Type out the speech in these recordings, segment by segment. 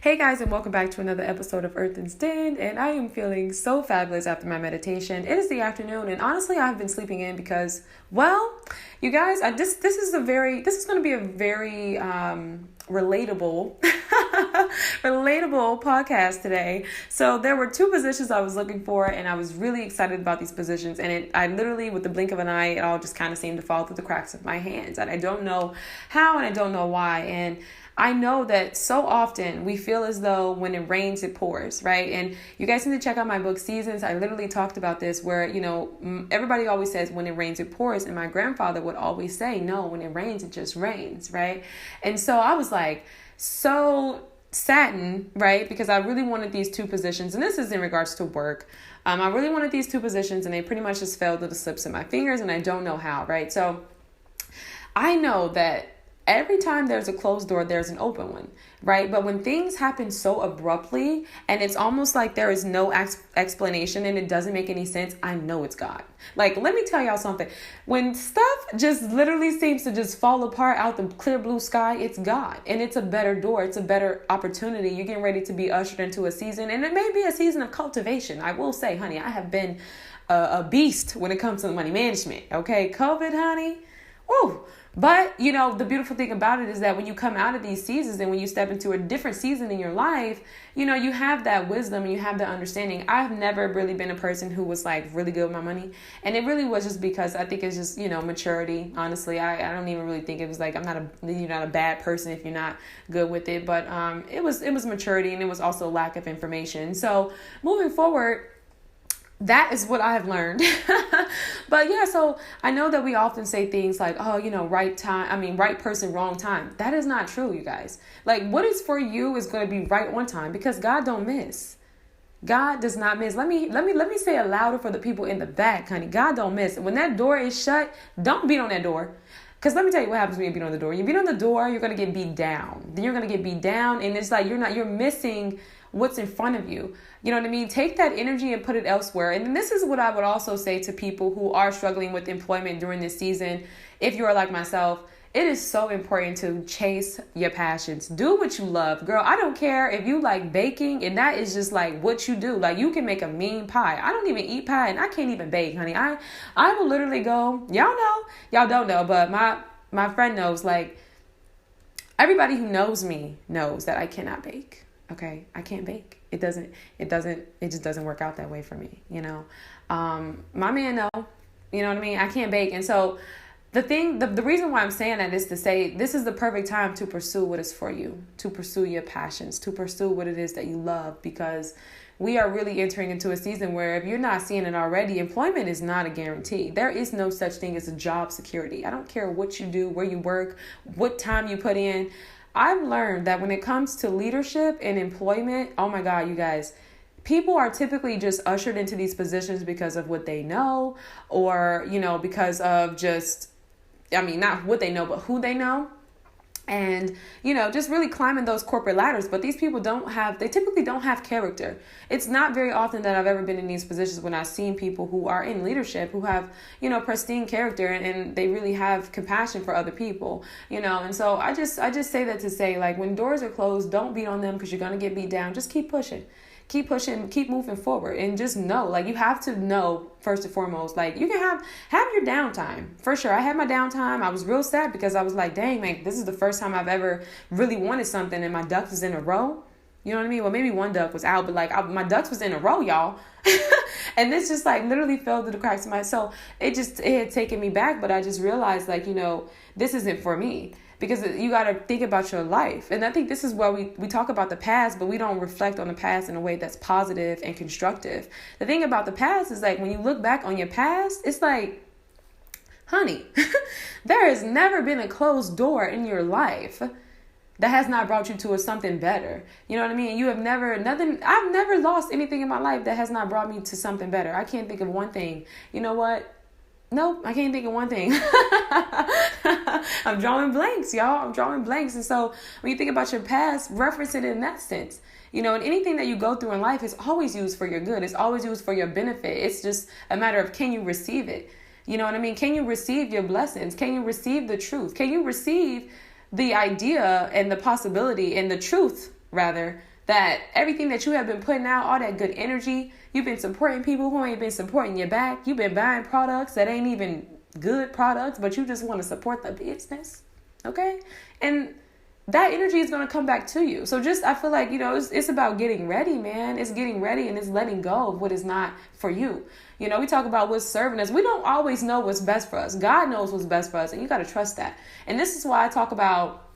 Hey guys, and welcome back to another episode of Earth and Stand. And I am feeling so fabulous after my meditation. It is the afternoon, and honestly, I've been sleeping in because, well, you guys, this is going to be a very relatable, relatable podcast today. So there were two positions I was looking for, and I was really excited about these positions. And I literally, with the blink of an eye, it all just kind of seemed to fall through the cracks of my hands, and I don't know how, and I don't know why. And I know that so often we feel as though when it rains, it pours, right? And you guys need to check out my book, Seasons. I literally talked about this where, everybody always says when it rains, it pours. And my grandfather would always say, no, when it rains, it just rains, right? And so I was like, so saddened, right? Because I really wanted these two positions. And this is in regards to work. I really wanted these two positions, and they pretty much just fell through the slips of my fingers, and I don't know how, right? So I know that every time there's a closed door, there's an open one, right? But when things happen so abruptly and it's almost like there is no explanation and it doesn't make any sense, I know it's God. Like, let me tell y'all something. When stuff just literally seems to just fall apart out the clear blue sky, it's God. And it's a better door. It's a better opportunity. You're getting ready to be ushered into a season. And it may be a season of cultivation. I will say, honey, I have been a beast when it comes to money management. Okay, COVID, honey. Woo. But, the beautiful thing about it is that when you come out of these seasons and when you step into a different season in your life, you have that wisdom and you have that understanding. I've never really been a person who was like really good with my money. And it really was just because I think it's just, maturity. Honestly, I don't even really think it was like, you're not a bad person if you're not good with it. But it was maturity, and it was also lack of information. So moving forward, that is what I have learned. But yeah, so I know that we often say things like, right person, wrong time. That is not true, you guys. Like, what is for you is going to be right on time, because God don't miss. God does not miss. Let me say it louder for the people in the back, honey. God don't miss. When that door is shut, don't beat on that door. Because let me tell you what happens when you beat on the door. You beat on the door, you're going to get beat down. Then you're going to get beat down, and it's like you're missing what's in front of you. You know what I mean? Take that energy and put it elsewhere. And this is what I would also say to people who are struggling with employment during this season. If you are like myself, it is so important to chase your passions. Do what you love. Girl, I don't care if you like baking and that is just like what you do. Like, you can make a mean pie. I don't even eat pie and I can't even bake, honey. I will literally go, y'all don't know, but my friend knows, like, everybody who knows me knows that I cannot bake. Okay, I can't bake. It just doesn't work out that way for me, My man know, you know what I mean? I can't bake. And so the reason why I'm saying that is to say this is the perfect time to pursue what is for you, to pursue your passions, to pursue what it is that you love, because we are really entering into a season where, if you're not seeing it already, employment is not a guarantee. There is no such thing as a job security. I don't care what you do, where you work, what time you put in. I've learned that when it comes to leadership and employment, oh my God, you guys, people are typically just ushered into these positions because of what they know, or, because of just, not what they know, but who they know. And, just really climbing those corporate ladders. But these people they typically don't have character. It's not very often that I've ever been in these positions when I've seen people who are in leadership who have, pristine character, and they really have compassion for other people, And so I just say that to say, like, when doors are closed, don't beat on them because you're going to get beat down. Just keep pushing. Keep pushing, keep moving forward, and just know, like, you have to know first and foremost, like, you can have your downtime. For sure. I had my downtime. I was real sad because I was like, dang, man, this is the first time I've ever really wanted something and my ducks was in a row. You know what I mean? Well, maybe one duck was out, but like my ducks was in a row, y'all. And this just like literally fell through the cracks of my soul. It had taken me back, but I just realized, like, this isn't for me. Because you got to think about your life. And I think this is where we talk about the past, but we don't reflect on the past in a way that's positive and constructive. The thing about the past is, like, when you look back on your past, it's like, honey, there has never been a closed door in your life that has not brought you to something better. You know what I mean? I've never lost anything in my life that has not brought me to something better. I can't think of one thing. You know what? Nope, I can't think of one thing. I'm drawing blanks, y'all. I'm drawing blanks. And so when you think about your past, reference it in that sense. And anything that you go through in life is always used for your good. It's always used for your benefit. It's just a matter of, can you receive it? You know what I mean? Can you receive your blessings? Can you receive the truth? Can you receive the idea and the possibility and the truth, rather, that everything that you have been putting out, all that good energy, you've been supporting people who ain't been supporting your back. You've been buying products that ain't even good products, but you just want to support the business. Okay? And that energy is going to come back to you. So I feel like, it's about getting ready, man. It's getting ready and it's letting go of what is not for you. We talk about what's serving us. We don't always know what's best for us. God knows what's best for us, and you got to trust that. And this is why I talk about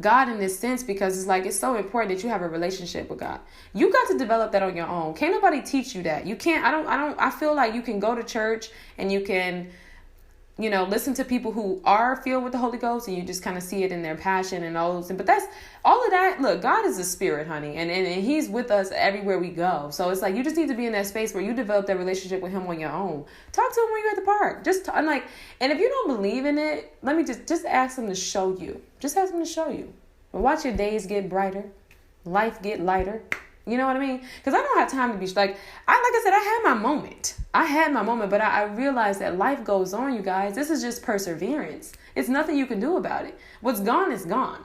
God in this sense, because it's so important that you have a relationship with God. You got to develop that on your own. Can't nobody teach you that. You can't, I feel like you can go to church and you can, listen to people who are filled with the Holy Ghost, and you just kind of see it in their passion and all those things. But that's all of that. Look, God is a spirit, honey, and he's with us everywhere we go. So it's like, you just need to be in that space where you develop that relationship with him on your own. Talk to him when you're at the park. And if you don't believe in it, let me just ask him to show you. Just ask him to show you. But watch your days get brighter, life get lighter. You know what I mean? Because I don't have time to be like I said, I had my moment, but I realized that life goes on, you guys. This is just perseverance. It's nothing you can do about it. What's gone is gone.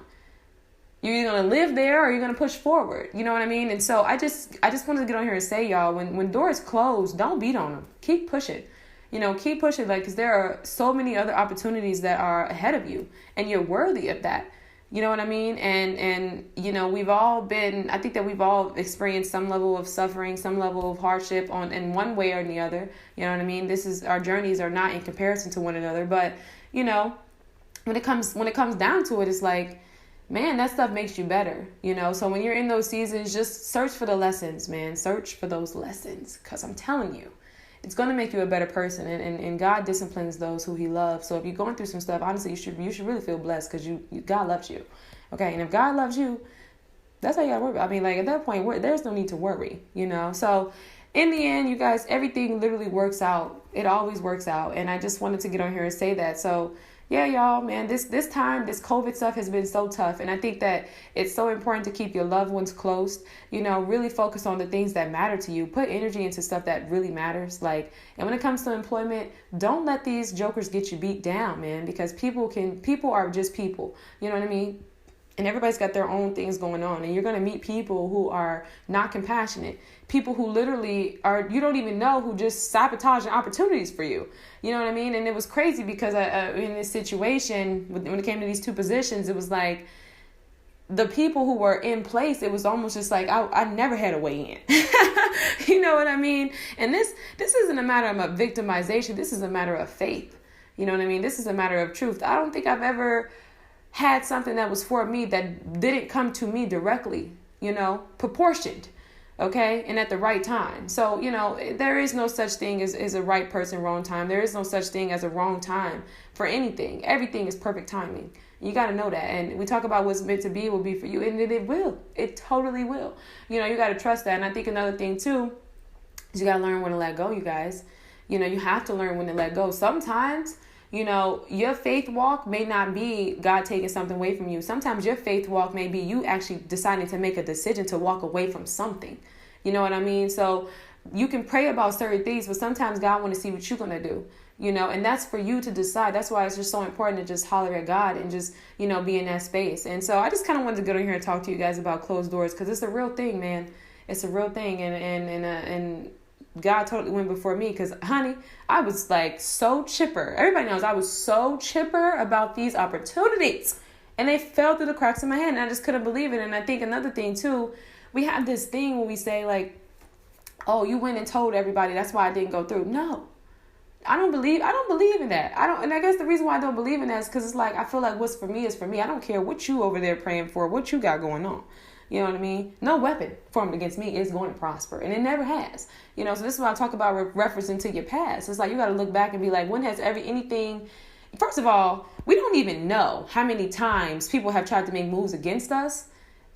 You're either going to live there or you're going to push forward. You know what I mean? And so I just wanted to get on here and say, y'all, when doors close, don't beat on them. Keep pushing. Keep pushing, because there are so many other opportunities that are ahead of you, and you're worthy of that. You know what I mean? And we've all I think that we've all experienced some level of suffering, some level of hardship in one way or the other. You know what I mean? Our journeys are not in comparison to one another. But, when it comes down to it, it's like, man, that stuff makes you better. So when you're in those seasons, just search for the lessons, man. Search for those lessons, because I'm telling you, it's going to make you a better person, and God disciplines those who he loves. So if you're going through some stuff, honestly, you should really feel blessed, because God loves you. Okay, and if God loves you, that's how you got to worry about. I mean, like, at that point, there's no need to worry, So in the end, you guys, everything literally works out. It always works out, and I just wanted to get on here and say that. So yeah, y'all, man, this time, this COVID stuff has been so tough. And I think that it's so important to keep your loved ones close, really focus on the things that matter to you. Put energy into stuff that really matters. And when it comes to employment, don't let these jokers get you beat down, man, because people are just people. You know what I mean? And everybody's got their own things going on. And you're going to meet people who are not compassionate. People who literally you don't even know, who just sabotaging opportunities for you. You know what I mean? And it was crazy because in this situation, when it came to these two positions, it was like the people who were in place, it was almost just like I never had a way in. You know what I mean? And this isn't a matter of victimization. This is a matter of faith. You know what I mean? This is a matter of truth. I don't think I've ever had something that was for me that didn't come to me directly, proportioned, okay, and at the right time. So, there is no such thing as a right person, wrong time. There is no such thing as a wrong time for anything. Everything is perfect timing. You got to know that. And we talk about what's meant to be will be for you, and it will. It totally will. You got to trust that. And I think another thing, too, is you got to learn when to let go, you guys. You have to learn when to let go. Sometimes, your faith walk may not be God taking something away from you. Sometimes your faith walk may be you actually deciding to make a decision to walk away from something. You know what I mean? So you can pray about certain things, but sometimes God want to see what you're going to do, and that's for you to decide. That's why it's just so important to just holler at God and just, be in that space. And so I just kind of wanted to get on here and talk to you guys about closed doors, because it's a real thing, man. It's a real thing. And God totally went before me, because, honey, I was like so chipper. Everybody knows I was so chipper about these opportunities, and they fell through the cracks in my hand, and I just couldn't believe it. And I think another thing too, we have this thing when we say like, oh, you went and told everybody, that's why I didn't go through. No, I don't believe in that. And I guess the reason why I don't believe in that is because it's like, I feel like what's for me is for me. I don't care what you over there praying for, what you got going on. You know what I mean? No weapon formed against me is going to prosper. And it never has. So this is why I talk about referencing to your past. It's like you got to look back and be like, when has anything... First of all, we don't even know how many times people have tried to make moves against us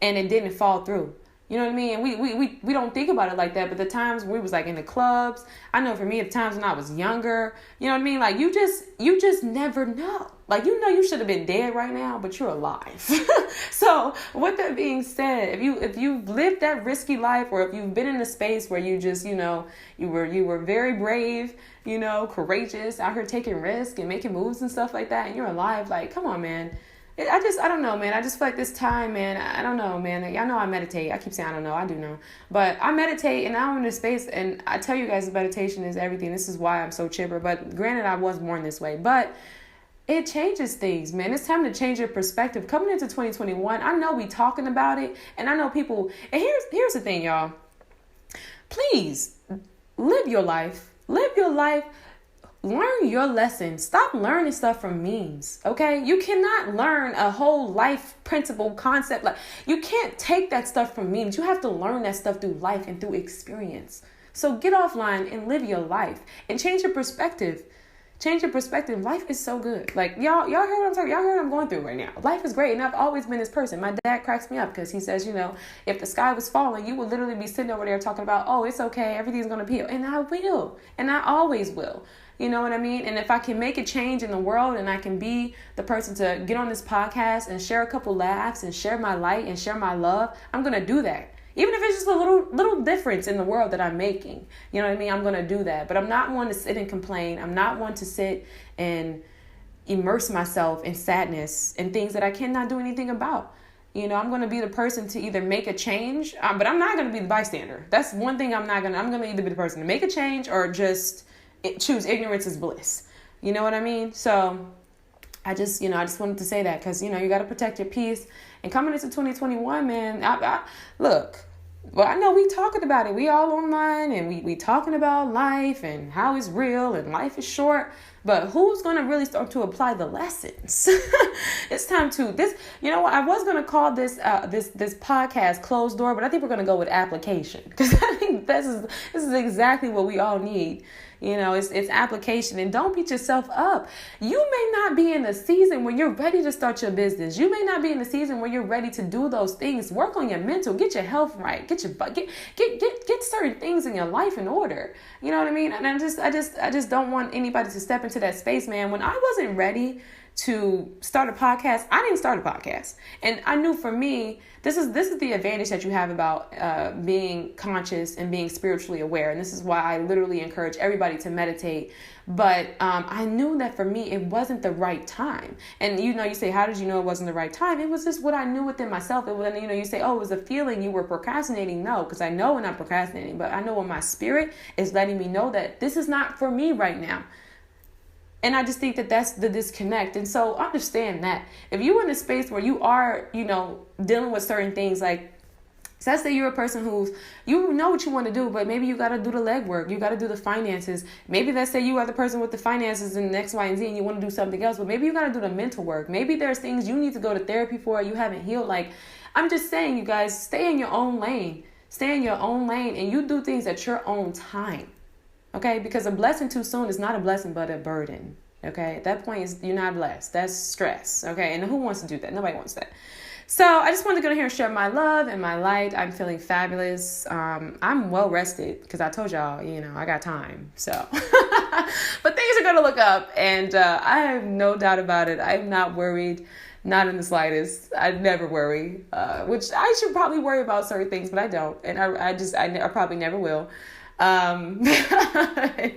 and it didn't fall through. You know what I mean? And we don't think about it like that. But the times we was like in the clubs, I know for me, the times when I was younger, you know what I mean? Like you just never know. Like, you should have been dead right now, but you're alive. So with that being said, if you've lived that risky life, or if you've been in a space where you just, you were very brave, courageous, out here taking risks and making moves and stuff like that, and you're alive, like, come on, man. I don't know, man. I just feel like this time, man, I don't know, man. Y'all know I meditate. I keep saying I don't know. I do know. But I meditate, and now I'm in this space, and I tell you guys, meditation is everything. This is why I'm so chipper. But granted, I was born this way. But it changes things, man. It's time to change your perspective. Coming into 2021, I know we talking about it, and I know people. And here's the thing, y'all. Please live your life. Live your life. Learn your lessons. Stop learning stuff from memes, okay? You cannot learn a whole life principle concept. Like, you can't take that stuff from memes. You have to learn that stuff through life and through experience. So get offline and live your life and change your perspective. Change your perspective. Life is so good. Like, y'all heard what I'm talking. Y'all heard what I'm going through right now. Life is great, and I've always been this person. My dad cracks me up because he says, if the sky was falling, you would literally be sitting over there talking about, oh, it's okay, everything's gonna be, and I will, and I always will. You know what I mean? And if I can make a change in the world, and I can be the person to get on this podcast and share a couple laughs and share my light and share my love, I'm gonna do that. Even if it's just a little difference in the world that I'm making. You know what I mean? I'm going to do that. But I'm not one to sit and complain. I'm not one to sit and immerse myself in sadness and things that I cannot do anything about. I'm going to be the person to either make a change, but I'm not going to be the bystander. That's one thing I'm going to either be the person to make a change or just choose ignorance is bliss. You know what I mean? So I just wanted to say that because, you got to protect your peace. And coming into 2021, man, look, well, I know we talking about it. We all online and we talking about life and how it's real and life is short. But who's going to really start to apply the lessons? It's time to I was going to call this podcast Closed Door, but I think we're going to go with application because I think this is exactly what we all need. It's application, and don't beat yourself up. You may not be in a season where you're ready to start your business. You may not be in a season where you're ready to do those things. Work on your mental, get your health right, get certain things in your life in order. You know what I mean? And I just don't want anybody to step into that space, man. When I wasn't ready to start a podcast, I didn't start a podcast. And I knew for me, this is the advantage that you have about being conscious and being spiritually aware. And this is why I literally encourage everybody to meditate. But I knew that for me, it wasn't the right time. And, you say, how did you know it wasn't the right time? It was just what I knew within myself. It was, you say, oh, it was a feeling you were procrastinating. No, because I know when I'm procrastinating, but I know when my spirit is letting me know that this is not for me right now. And I just think that that's the disconnect. And so understand that if you're in a space where you are, dealing with certain things, like, so let's say you're a person who's, you know what you want to do, but maybe you got to do the legwork. You got to do the finances. Maybe let's say you are the person with the finances and X, Y, and Z, and you want to do something else, but maybe you got to do the mental work. Maybe there's things you need to go to therapy for, you haven't healed. Like, I'm just saying, you guys, stay in your own lane. Stay in your own lane, and you do things at your own time. Okay, because a blessing too soon is not a blessing, but a burden. Okay, at that point, you're not blessed. That's stress. Okay, and who wants to do that? Nobody wants that. So I just wanted to go here and share my love and my light. I'm feeling fabulous. I'm well rested because I told y'all, I got time. So, but things are going to look up, and I have no doubt about it. I'm not worried. Not in the slightest. I never worry, which I should probably worry about certain things, but I don't. And I probably never will. I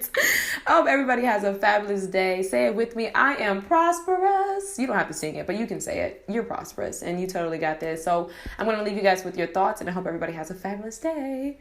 hope everybody has a fabulous day. Say it with me. I am prosperous. You don't have to sing it, but you can say it. You're prosperous and you totally got this. So I'm going to leave you guys with your thoughts, and I hope everybody has a fabulous day.